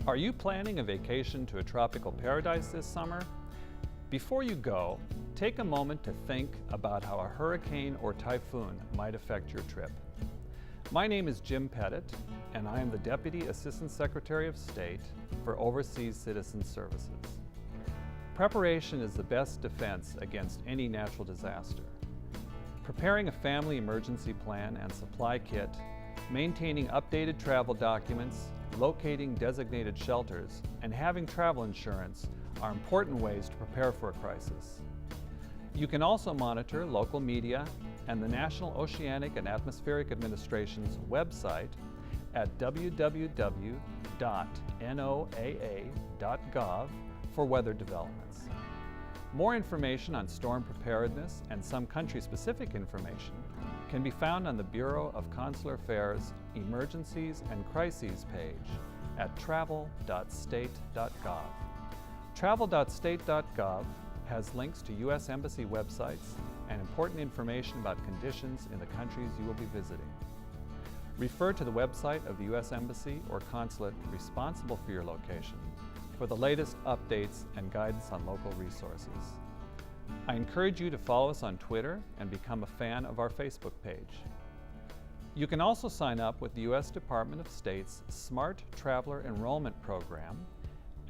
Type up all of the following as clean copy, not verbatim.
Are you planning a vacation to a tropical paradise this summer? Before you go, take a moment to think about how a hurricane or typhoon might affect your trip. My name is Jim Pettit, and I am the Deputy Assistant Secretary of State for Overseas Citizen Services. Preparation is the best defense against any natural disaster. Preparing a family emergency plan and supply kit, maintaining updated travel documents, locating designated shelters, and having travel insurance are important ways to prepare for a crisis. You can also monitor local media and the National Oceanic and Atmospheric Administration's website at www.noaa.gov for weather developments. More information on storm preparedness and some country-specific information can be found on the Bureau of Consular Affairs Emergencies and Crises page at travel.state.gov. Travel.state.gov has links to U.S. Embassy websites and important information about conditions in the countries you will be visiting. Refer to the website of the U.S. Embassy or consulate responsible for your location for the latest updates and guidance on local resources. I encourage you to follow us on Twitter and become a fan of our Facebook page. You can also sign up with the U.S. Department of State's Smart Traveler Enrollment Program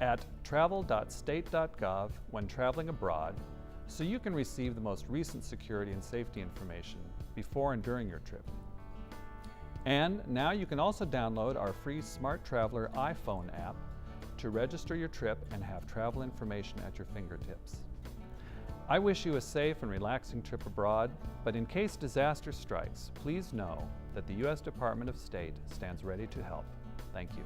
at travel.state.gov when traveling abroad, so you can receive the most recent security and safety information before and during your trip. And now you can also download our free Smart Traveler iPhone app to register your trip and have travel information at your fingertips. I wish you a safe and relaxing trip abroad, but in case disaster strikes, please know that the U.S. Department of State stands ready to help. Thank you.